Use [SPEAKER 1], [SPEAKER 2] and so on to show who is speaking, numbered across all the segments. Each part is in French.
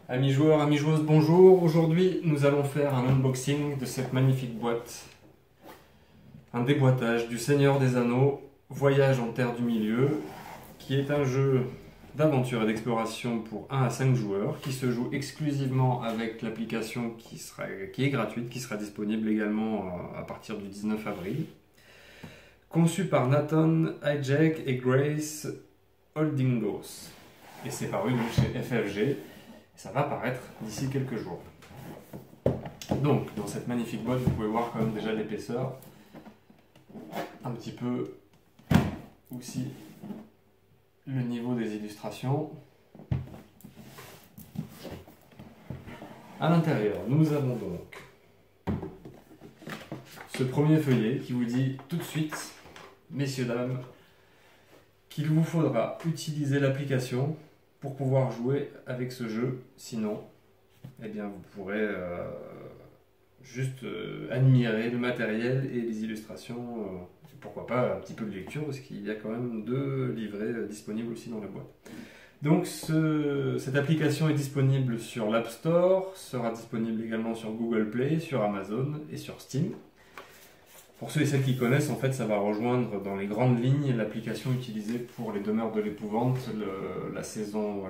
[SPEAKER 1] Amis joueurs, amis joueuses, bonjour. Aujourd'hui, nous allons faire un unboxing de cette magnifique boîte. Un déboîtage du Seigneur des Anneaux, Voyage en Terre du Milieu, qui est un jeu d'aventure et d'exploration pour 1 à 5 joueurs, qui se joue exclusivement avec l'application qui est gratuite, qui sera disponible également à partir du 19 avril. Conçu par Nathan Hajek et Grace Holdingos. Et c'est paru donc chez FFG. Ça va apparaître d'ici quelques jours. Donc, dans cette magnifique boîte, vous pouvez voir quand même déjà l'épaisseur. Un petit peu aussi le niveau des illustrations. À l'intérieur, nous avons donc ce premier feuillet qui vous dit tout de suite, messieurs, dames, qu'il vous faudra utiliser l'application pour pouvoir jouer avec ce jeu. Sinon, eh bien, vous pourrez juste admirer le matériel et les illustrations, et pourquoi pas un petit peu de lecture, parce qu'il y a quand même 2 livrets disponibles aussi dans la boîte. Donc cette application est disponible sur l'App Store, sera disponible également sur Google Play, sur Amazon et sur Steam. Pour ceux et celles qui connaissent, en fait, ça va rejoindre dans les grandes lignes l'application utilisée pour les Demeures de l'Épouvante,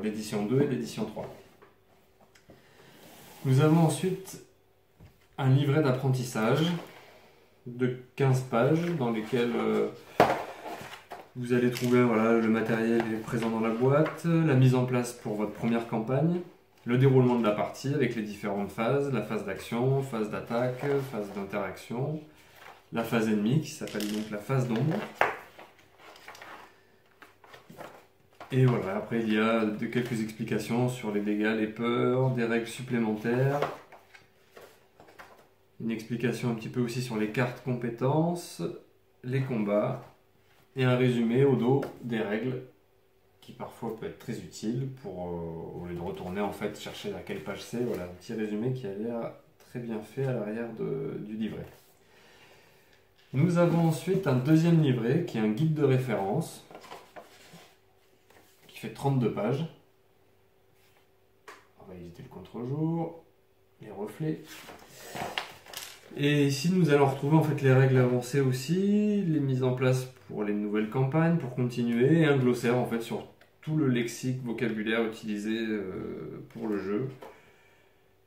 [SPEAKER 1] l'édition 2 et l'édition 3. Nous avons ensuite un livret d'apprentissage de 15 pages dans lesquelles vous allez trouver le matériel est présent dans la boîte, la mise en place pour votre première campagne, le déroulement de la partie avec les différentes phases, la phase d'action, phase d'attaque, phase d'interaction, la phase ennemie qui s'appelle donc la phase d'ombre. Et voilà, après il y a quelques explications sur les dégâts, les peurs, des règles supplémentaires. Une explication un petit peu aussi sur les cartes compétences, les combats, et un résumé au dos des règles qui parfois peut être très utile pour, au lieu de retourner en fait chercher à quelle page c'est. Voilà, un petit résumé qui a l'air très bien fait à l'arrière du livret. Nous avons ensuite un deuxième livret qui est un guide de référence qui fait 32 pages. On va éviter le contre-jour, les reflets. Et ici nous allons retrouver en fait les règles avancées aussi, les mises en place pour les nouvelles campagnes, pour continuer, et un glossaire en fait sur tout le lexique, vocabulaire utilisé pour le jeu.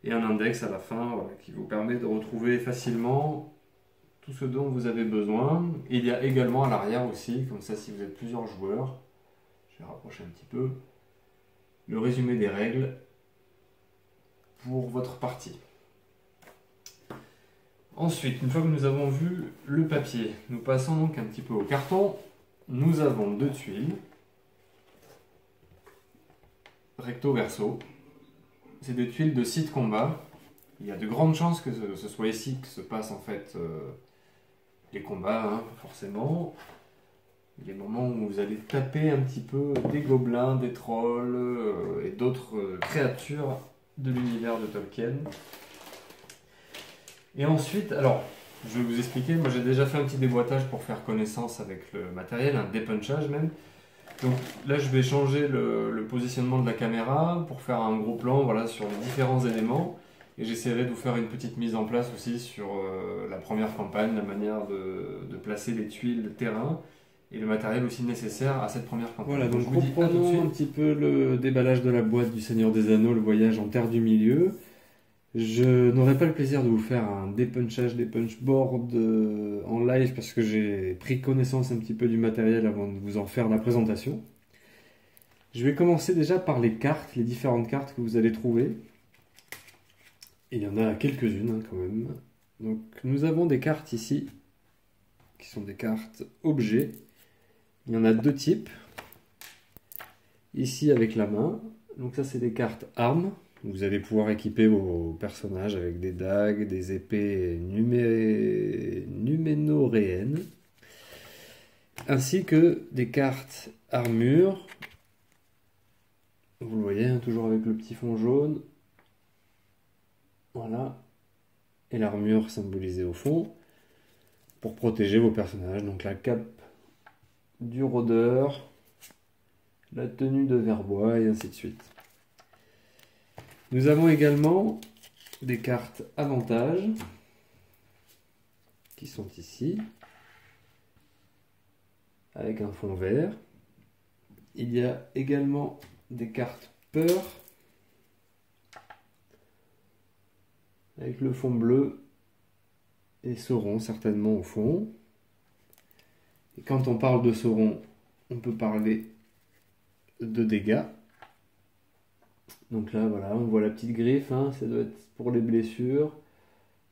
[SPEAKER 1] Et un index à la fin qui vous permet de retrouver facilement tout ce dont vous avez besoin. Et il y a également à l'arrière aussi, comme ça si vous êtes plusieurs joueurs, je vais rapprocher un petit peu, le résumé des règles pour votre partie. Ensuite, une fois que nous avons vu le papier, nous passons donc un petit peu au carton. Nous avons 2 tuiles, recto verso. C'est des tuiles de site combat. Il y a de grandes chances que ce soit ici que se passent en fait les combats, hein, forcément. Les moments où vous allez taper un petit peu des gobelins, des trolls et d'autres créatures de l'univers de Tolkien. Et ensuite, alors, je vais vous expliquer, moi j'ai déjà fait un petit déboîtage pour faire connaissance avec le matériel, un dépunchage même. Donc là je vais changer le positionnement de la caméra pour faire un gros plan sur les différents éléments. Et j'essaierai de vous faire une petite mise en place aussi sur la première campagne, la manière de placer les tuiles de terrain et le matériel aussi nécessaire à cette première campagne. Voilà, donc reprenons un petit peu le déballage de la boîte du Seigneur des Anneaux, le voyage en Terre du Milieu. Je n'aurai pas le plaisir de vous faire un dépunchage, dépunchboard en live parce que j'ai pris connaissance un petit peu du matériel avant de vous en faire la présentation. Je vais commencer déjà par les cartes, les différentes cartes que vous allez trouver. Il y en a quelques-unes quand même. Donc nous avons des cartes ici, qui sont des cartes objets. Il y en a 2 types. Ici avec la main. Donc ça c'est des cartes armes. Vous allez pouvoir équiper vos personnages avec des dagues, des épées numénoréennes, ainsi que des cartes armure. Vous le voyez, hein, toujours avec le petit fond jaune. Voilà. Et l'armure symbolisée au fond, pour protéger vos personnages. Donc la cape du rôdeur, la tenue de Verbois et ainsi de suite. Nous avons également des cartes avantages qui sont ici, avec un fond vert. Il y a également des cartes peur, avec le fond bleu et Sauron certainement au fond. Et quand on parle de Sauron, on peut parler de dégâts. Donc là, voilà, on voit la petite griffe, hein, ça doit être pour les blessures,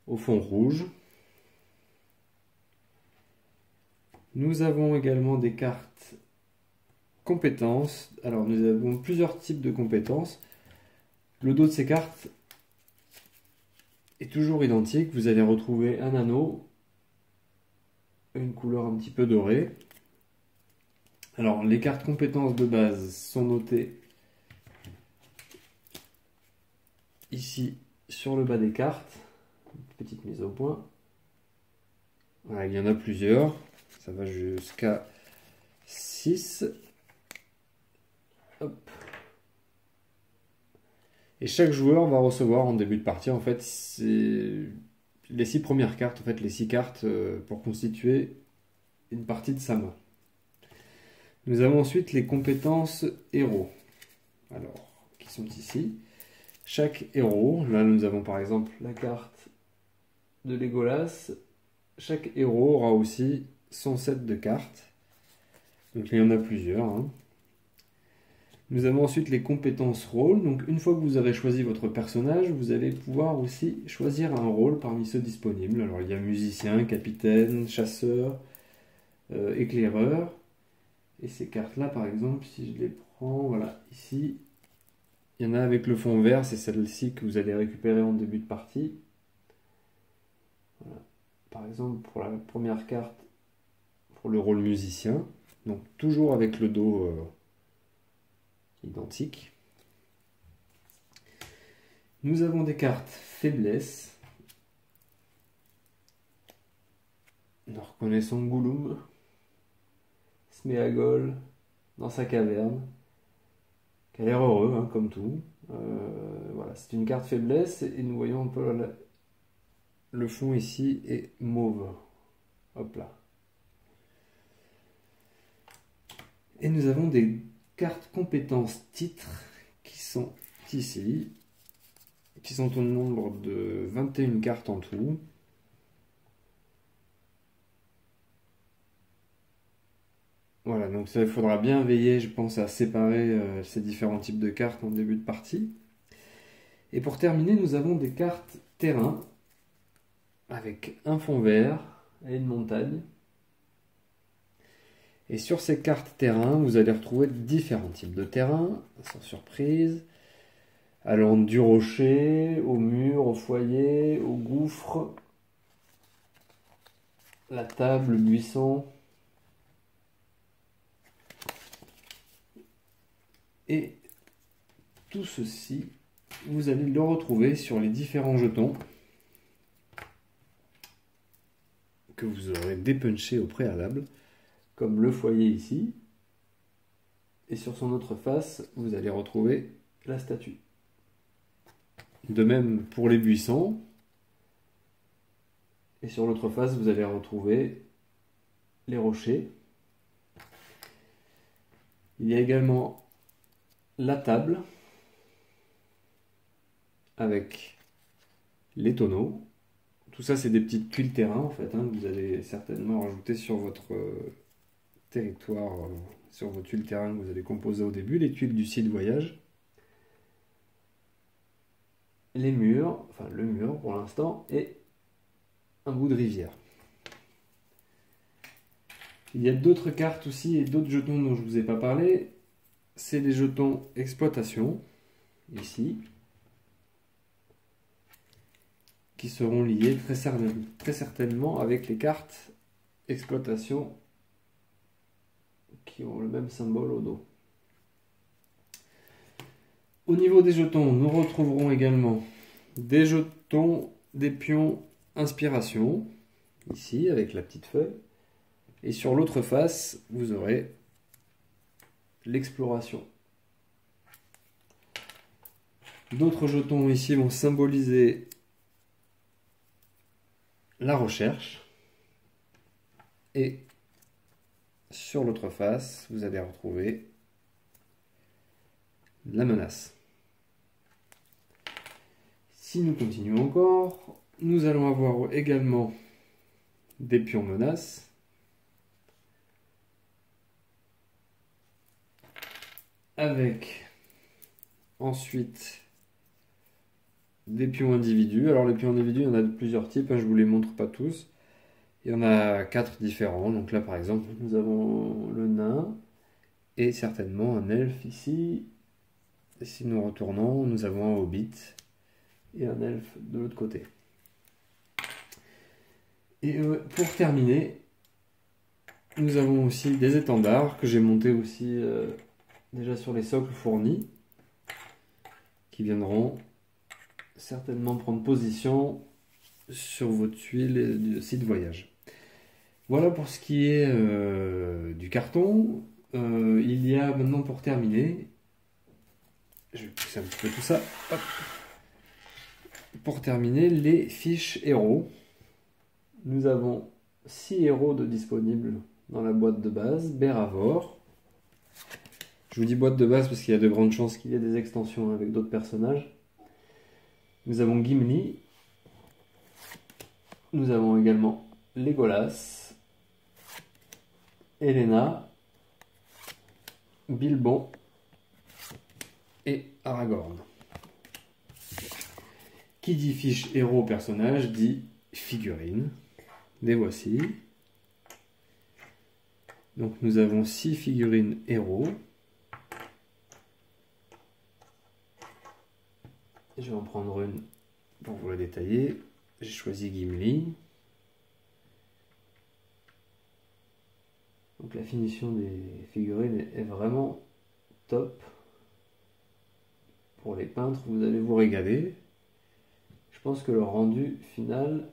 [SPEAKER 1] au fond rouge. Nous avons également des cartes compétences. Alors, nous avons plusieurs types de compétences. Le dos de ces cartes est toujours identique. Vous allez retrouver un anneau, une couleur un petit peu dorée. Alors, les cartes compétences de base sont notées ici sur le bas des cartes. Petite mise au point. Voilà, il y en a plusieurs. Ça va jusqu'à 6. Hop. Et chaque joueur va recevoir en début de partie, en fait, les 6 premières cartes, en fait, les 6 cartes pour constituer une partie de sa main. Nous avons ensuite les compétences héros, alors, qui sont ici. Chaque héros, là nous avons par exemple la carte de Legolas. Chaque héros aura aussi son set de cartes. Donc il y en a plusieurs. Hein. Nous avons ensuite les compétences rôle. Donc une fois que vous aurez choisi votre personnage, vous allez pouvoir aussi choisir un rôle parmi ceux disponibles. Alors il y a musicien, capitaine, chasseur, éclaireur. Et ces cartes-là, par exemple, si je les prends, voilà, ici, il y en a avec le fond vert, c'est celle-ci que vous allez récupérer en début de partie. Voilà. Par exemple, pour la première carte, pour le rôle musicien, donc toujours avec le dos identique. Nous avons des cartes faiblesse. Nous reconnaissons Gollum, Sméagol dans sa caverne, qui a l'air heureux, hein, comme tout. Voilà, c'est une carte faiblesse et nous voyons un peu le fond ici est mauve. Hop là. Et nous avons des cartes compétences titres qui sont ici, qui sont au nombre de 21 cartes en tout. Voilà, donc ça, il faudra bien veiller, je pense, à séparer ces différents types de cartes en début de partie. Et pour terminer, nous avons des cartes terrain, avec un fond vert et une montagne. Et sur ces cartes terrain, vous allez retrouver différents types de terrain, sans surprise, allant du rocher, au mur, au foyer, au gouffre, la table, le buisson. Et tout ceci, vous allez le retrouver sur les différents jetons que vous aurez dépunchés au préalable, comme le foyer ici. Et sur son autre face, vous allez retrouver la statue. De même pour les buissons. Et sur l'autre face, vous allez retrouver les rochers. Il y a également la table avec les tonneaux. Tout ça, c'est des petites tuiles terrain en fait, hein, que vous allez certainement rajouter sur votre territoire, sur vos tuiles terrain que vous allez composer au début, les tuiles du site voyage. Les murs, enfin le mur pour l'instant, et un bout de rivière. Il y a d'autres cartes aussi et d'autres jetons dont je ne vous ai pas parlé. C'est les jetons exploitation, ici, qui seront liés très certainement avec les cartes exploitation qui ont le même symbole au dos. Au niveau des jetons, nous retrouverons également des jetons, des pions inspiration, ici avec la petite feuille. Et sur l'autre face, vous aurez l'exploration. D'autres jetons ici vont symboliser la recherche. Et sur l'autre face, vous allez retrouver la menace. Si nous continuons encore, nous allons avoir également des pions menaces. Avec ensuite des pions individus. Alors les pions individus, il y en a de plusieurs types, je ne vous les montre pas tous. Il y en a 4 différents. Donc là par exemple, nous avons le nain et certainement un elfe ici. Et si nous retournons, nous avons un hobbit et un elfe de l'autre côté. Et pour terminer, nous avons aussi des étendards que j'ai montés aussi déjà sur les socles fournis, qui viendront certainement prendre position sur vos tuiles du site voyage. Voilà pour ce qui est du carton. Il y a maintenant, pour terminer, je vais pousser un petit peu tout ça. Hop. Pour terminer, les fiches héros. Nous avons 6 héros de disponibles dans la boîte de base. Béravor. Je vous dis boîte de base parce qu'il y a de grandes chances qu'il y ait des extensions avec d'autres personnages. Nous avons Gimli. Nous avons également Legolas, Helena, Bilbon et Aragorn. Qui dit fiche héros personnage dit figurines. Les voici. Donc nous avons 6 figurines héros. Je vais en prendre une pour vous la détailler. J'ai choisi Gimli. Donc la finition des figurines est vraiment top. Pour les peintres, vous allez vous régaler. Je pense que le rendu final,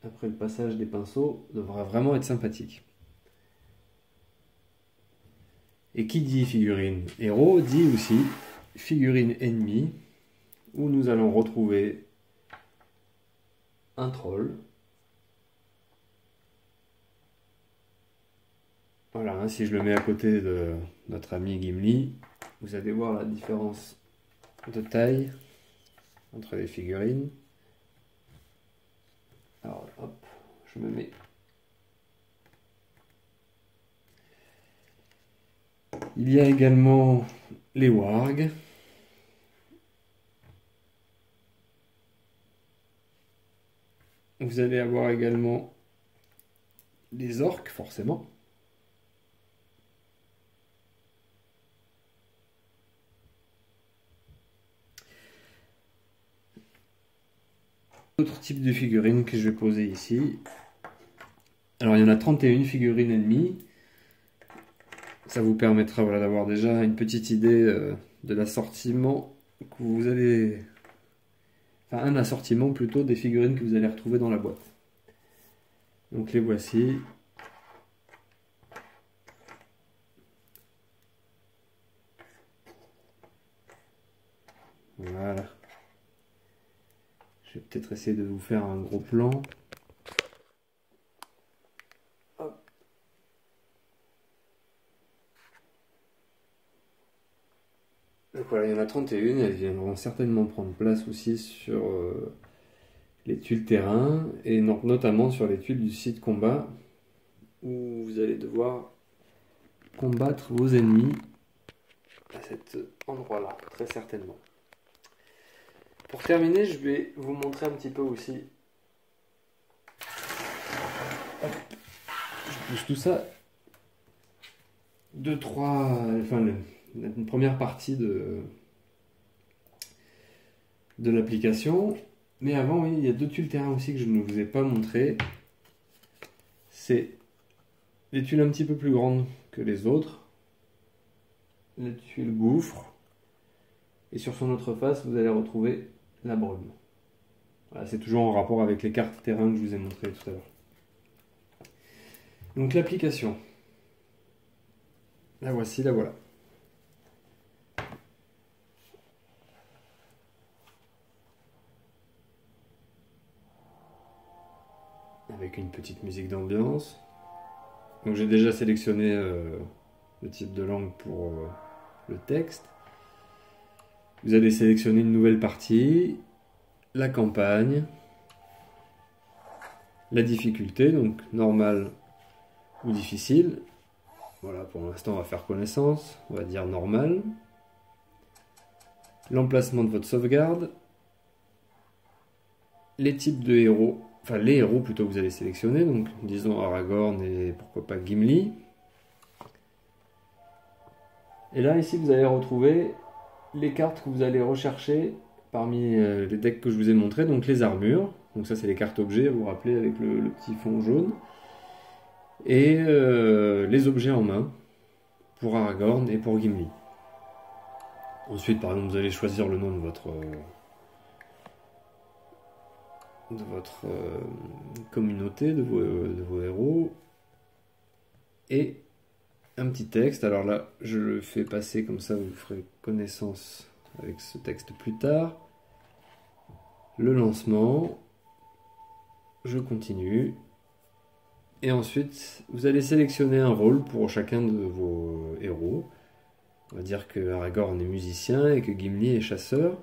[SPEAKER 1] après le passage des pinceaux, devra vraiment être sympathique. Et qui dit figurine héros dit aussi figurine ennemie, où nous allons retrouver un troll. Voilà, hein, si je le mets à côté de notre ami Gimli, vous allez voir la différence de taille entre les figurines. Alors hop, je me mets. Il y a également les wargs. Vous allez avoir également les orques, forcément. Autre type de figurines que je vais poser ici. Alors il y en a 31 figurines ennemies. Ça vous permettra voilà, d'avoir déjà une petite idée de l'assortiment que vous allez... Enfin un assortiment plutôt des figurines que vous allez retrouver dans la boîte. Donc les voici. Voilà. Je vais peut-être essayer de vous faire un gros plan. Hop. Donc voilà, il y en a 31, elles viendront certainement prendre place aussi sur les tuiles terrain et notamment sur les tuiles du site combat où vous allez devoir combattre vos ennemis à cet endroit-là, très certainement. Pour terminer, je vais vous montrer un petit peu aussi. Hop. Je pousse tout ça. Une première partie de l'application. Mais avant, oui, il y a 2 tuiles terrain aussi que je ne vous ai pas montré. C'est les tuiles un petit peu plus grandes que les autres. La tuile gouffre. Et sur son autre face, vous allez retrouver la brume. Voilà, c'est toujours en rapport avec les cartes terrain que je vous ai montré tout à l'heure. Donc l'application. La voici, la voilà. avec une petite musique d'ambiance. Donc j'ai déjà sélectionné le type de langue pour le texte. Vous allez sélectionner une nouvelle partie, la campagne, la difficulté, donc normal ou difficile. Voilà, pour l'instant on va faire connaissance, on va dire normal. L'emplacement de votre sauvegarde, les types de héros, enfin les héros plutôt que vous allez sélectionner, donc disons Aragorn et pourquoi pas Gimli. Et là ici vous allez retrouver les cartes que vous allez rechercher parmi les decks que je vous ai montrés, donc les armures, donc ça c'est les cartes objets, vous vous rappelez avec le petit fond jaune, et les objets en main pour Aragorn et pour Gimli. Ensuite par exemple vous allez choisir le nom de votre communauté, de vos héros, et un petit texte. Alors là je le fais passer comme ça, vous ferez connaissance avec ce texte plus tard. Le lancement, je continue, et ensuite vous allez sélectionner un rôle pour chacun de vos héros. On va dire que Aragorn est musicien et que Gimli est chasseur.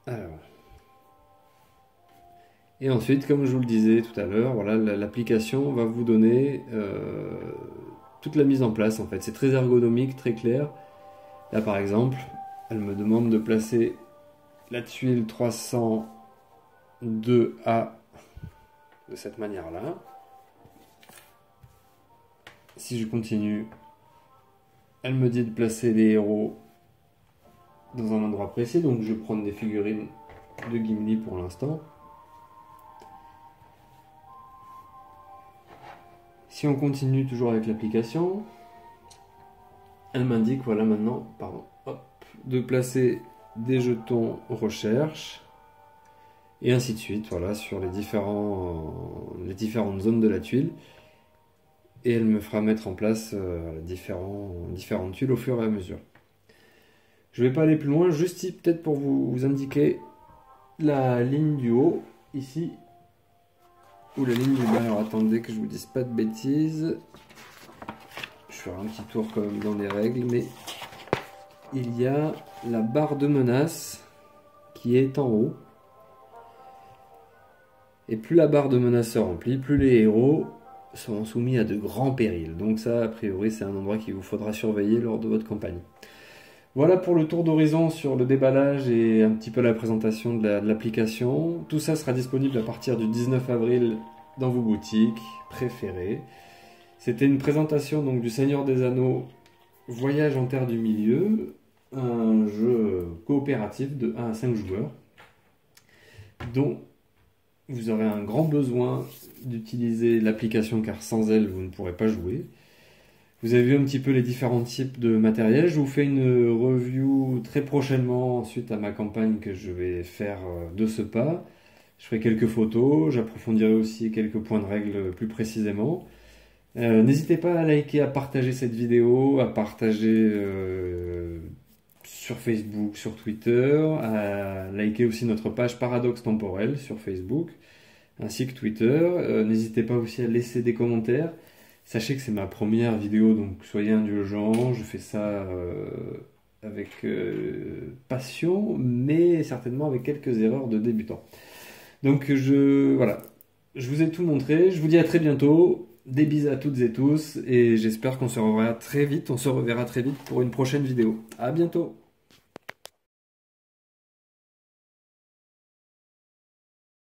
[SPEAKER 1] Alors. Et ensuite, comme je vous le disais tout à l'heure, voilà, l'application va vous donner toute la mise en place en fait. C'est très ergonomique, très clair. Là par exemple, elle me demande de placer la tuile 302A de cette manière-là. Si je continue, elle me dit de placer les héros dans un endroit précis, donc je vais prendre des figurines de Gimli pour l'instant. Si on continue toujours avec l'application, elle m'indique, voilà maintenant, pardon, hop, de placer des jetons recherche, et ainsi de suite, voilà, sur les différentes zones de la tuile. Et elle me fera mettre en place différentes tuiles au fur et à mesure. Je ne vais pas aller plus loin, juste ici peut-être pour vous indiquer la ligne du haut, ici, ou la ligne du bas. Alors attendez que je vous dise pas de bêtises. Je ferai un petit tour quand même dans les règles, mais il y a la barre de menace qui est en haut. Et plus la barre de menace se remplit, plus les héros sont soumis à de grands périls. Donc ça, a priori, c'est un endroit qu'il vous faudra surveiller lors de votre campagne. Voilà pour le tour d'horizon sur le déballage et un petit peu la présentation de l'application. Tout ça sera disponible à partir du 19 avril dans vos boutiques préférées. C'était une présentation donc du Seigneur des Anneaux Voyage en Terre du Milieu, un jeu coopératif de 1 à 5 joueurs, dont vous aurez un grand besoin d'utiliser l'application car sans elle vous ne pourrez pas jouer. Vous avez vu un petit peu les différents types de matériel. Je vous fais une review très prochainement suite à ma campagne que je vais faire de ce pas. Je ferai quelques photos, j'approfondirai aussi quelques points de règle plus précisément. N'hésitez pas à liker, à partager cette vidéo, à partager sur Facebook, sur Twitter, à liker aussi notre page Paradoxe Temporel sur Facebook, ainsi que Twitter. N'hésitez pas aussi à laisser des commentaires. Sachez que c'est ma première vidéo, donc soyez indulgents, je fais ça avec passion, mais certainement avec quelques erreurs de débutant. Donc voilà, je vous ai tout montré, je vous dis à très bientôt, des bisous à toutes et tous, et j'espère qu'on se reverra très vite pour une prochaine vidéo. À bientôt.